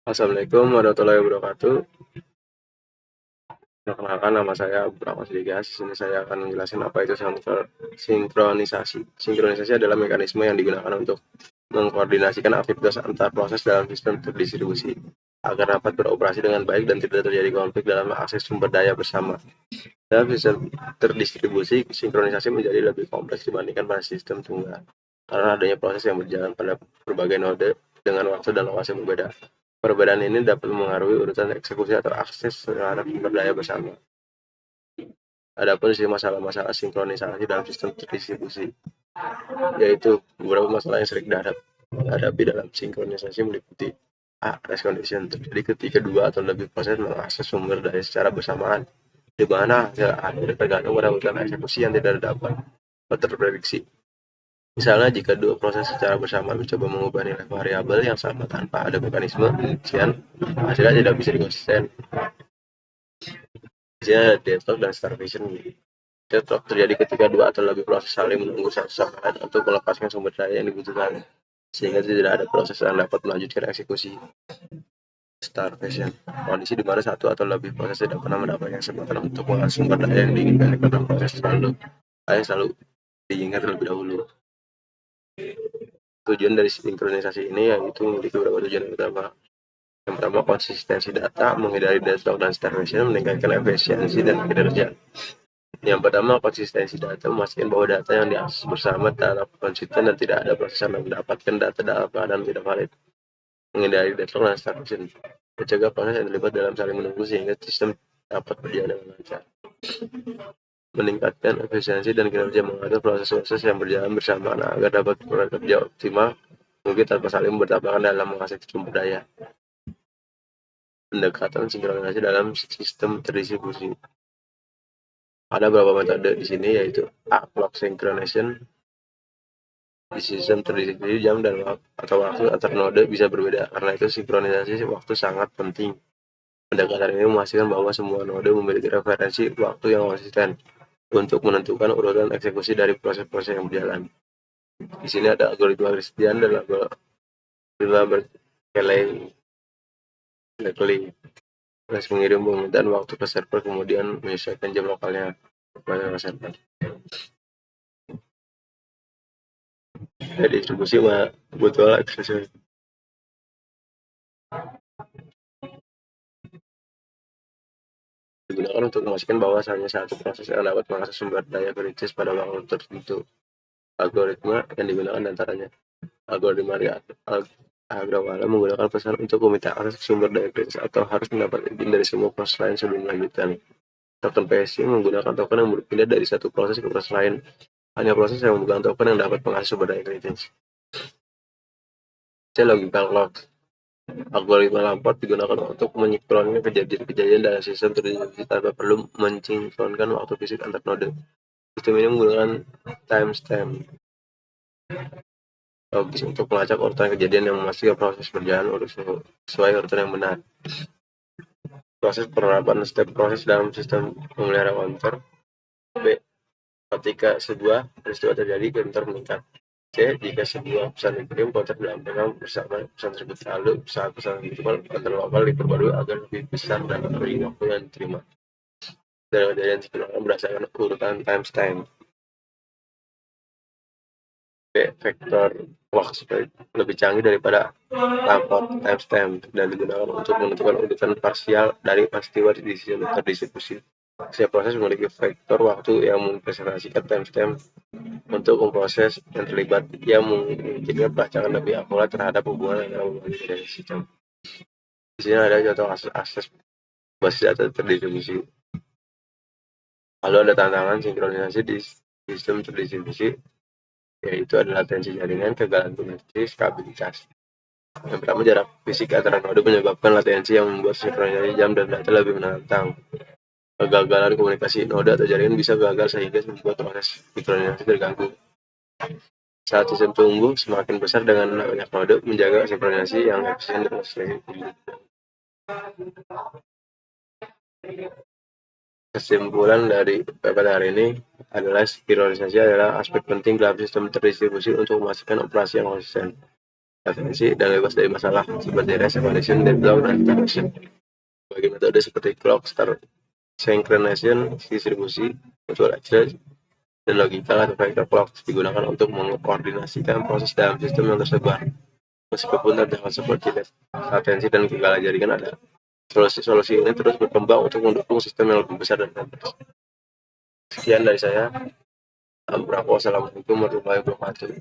Assalamualaikum warahmatullahi wabarakatuh. Perkenalkan nama saya Rahmat Digas. Di sini saya akan menjelaskan apa itu sinkronisasi. Sinkronisasi adalah mekanisme yang digunakan untuk mengkoordinasikan aktivitas antar proses dalam sistem terdistribusi agar dapat beroperasi dengan baik dan tidak terjadi konflik dalam akses sumber daya bersama. Dalam sistem terdistribusi, sinkronisasi menjadi lebih kompleks dibandingkan pada sistem tunggal karena adanya proses yang berjalan pada berbagai node dengan waktu dan lokasi yang berbeda. Perbedaan ini dapat mengaruhi urutan eksekusi atau akses terhadap sumber daya bersama. Adapun masalah-masalah sinkronisasi dalam sistem terdistribusi, yaitu beberapa masalah yang sering dihadapi dalam sinkronisasi meliputi A. Race condition terjadi ketika dua atau lebih proses mengakses sumber daya secara bersamaan, di mana hasil akhir tergantung pada urutan eksekusi yang tidak dapat terprediksi. Misalnya, jika dua proses secara bersamaan mencoba mengubah nilai variabel yang sama tanpa ada mekanisme pengujian, hasilnya tidak bisa dikonsisten. Misalnya deadlock dan starvation. Deadlock terjadi ketika dua atau lebih proses saling menunggu satu sama lain untuk melepaskan sumber daya yang dibutuhkan, sehingga tidak ada proses yang dapat melanjutkan eksekusi. Starvation, kondisi di mana satu atau lebih proses tidak pernah mendapatkan kesempatan untuk mengakses sumber daya yang diinginkan karena proses selalu diingat terlebih dahulu. Tujuan dari sinkronisasi ini yaitu memiliki beberapa tujuan utama. Yang pertama, konsistensi data, menghindari deadlock dan starvation, meningkatkan efisiensi dan kinerja. Yang pertama, konsistensi data, memastikan bahwa data yang diakses bersama tetap konsisten dan tidak ada proses yang mendapatkan data dalam keadaan tidak valid. Menghindari deadlock dan starvation, mencegah proses yang terlibat dalam saling menunggu sehingga sistem dapat berjalan dengan lancar. Meningkatkan efisiensi dan kinerja, mengatur proses-proses yang berjalan bersamaan agar dapat bekerja optimal mungkin tanpa saling bertabrakan dalam mengakses sumber daya. Pendekatan sinkronisasi dalam sistem terdistribusi. Ada beberapa metode di sini, yaitu A. Clock synchronization. Di sistem terdistribusi, jam dan waktu antar node bisa berbeda, karena itu sinkronisasi waktu sangat penting. Pendekatan ini memastikan bahwa semua node memiliki referensi waktu yang konsisten untuk menentukan urutan eksekusi dari proses-proses yang berjalan. Di sini ada algoritma Christian dan algoritma Berkeley. Flash mengirim permintaan waktu ke server, kemudian menyesuaikan jam lokalnya kepada server. Distribusi butuh eksekusi digunakan untuk memastikan bahwa hanya satu proses yang dapat mengakses sumber daya kritis pada waktu tertentu. Algoritma yang digunakan antaranya algoritma Agrawala menggunakan pesan untuk meminta akses sumber daya kritis atau harus mendapat izin dari semua proses lain sebelum melanjutkan. Token phasing menggunakan token yang berpindah dari satu proses ke proses lain. Hanya proses yang memegang token yang dapat mengakses sumber daya kritis. Logical clock. Algoritma Lamport digunakan untuk menyinkronkan kejadian-kejadian dalam sistem terdistribusi tanpa perlu mensinkronkan waktu fisik antar node. Sistem ini menggunakan timestamp logis untuk melacak urutan kejadian yang memastikan proses berjalan sesuai urutan yang benar. Proses penerapan step proses dalam sistem memelihara counter. B. Ketika sebuah peristiwa terjadi, counter meningkat. C. Jika sebuah pesan dikirim, counter dilambangkan bersama pesan tersebut. Lalu, saat pesan dikirimkan, counter lokal diperbarui agar lebih besar dari waktu yang diterima. Dan kejadian digunakan berdasarkan urutan timestamp. B. Vektor clock lebih canggih daripada Lamport timestamp dan digunakan untuk menentukan urutan parsial dari peristiwa di sistem terdistribusi. Setiap proses memiliki vektor waktu yang mempresentasikan timestamp untuk proses yang terlibat, yang memungkinkan pelacakan lebih akurat terhadap hubungan antara berbagai dari sistem. Di sini ada contoh akses basis data terdistribusi. Lalu ada tantangan sinkronisasi di sistem terdistribusi, yaitu ada latensi jaringan, kegagalan Kubernetes, stabilitas. Yang pertama, jarak fisik antara node menyebabkan latensi yang membuat sinkronisasi jam dan data lebih menantang. Kegagalan komunikasi node atau jaringan bisa gagal sehingga membuat proses sinkronisasi terganggu. Saat sistem tumbuh semakin besar dengan banyak node, menjaga sinkronisasi yang efisien dan sustainable. Kesimpulan dari PPT hari ini adalah sinkronisasi adalah aspek penting dalam sistem terdistribusi untuk memastikan operasi yang konsisten. latensi, dan bebas dari masalah seperti reset condition, deadlock, dan interruption. Bagi metode seperti clock start synchronization, distribusi, mutual access, dan logikal atau vector clock digunakan untuk mengkoordinasikan proses dalam sistem yang tersebar. Meskipun tantangan seperti latensi dan kegagalan jaringan ada, solusi ini terus berkembang untuk mendukung sistem yang lebih besar dan kompleks. Sekian dari saya. Assalamualaikum warahmatullahi wabarakatuh.